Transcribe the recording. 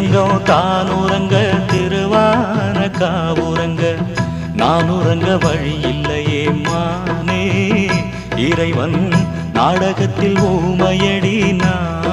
ஸ்ரீரங்கம் தானுறங்க திருவான காவுறங்க நானுறங்க வழி இல்லையே மானே இறைவன் நாடகத்தில் ஊமையடி நான்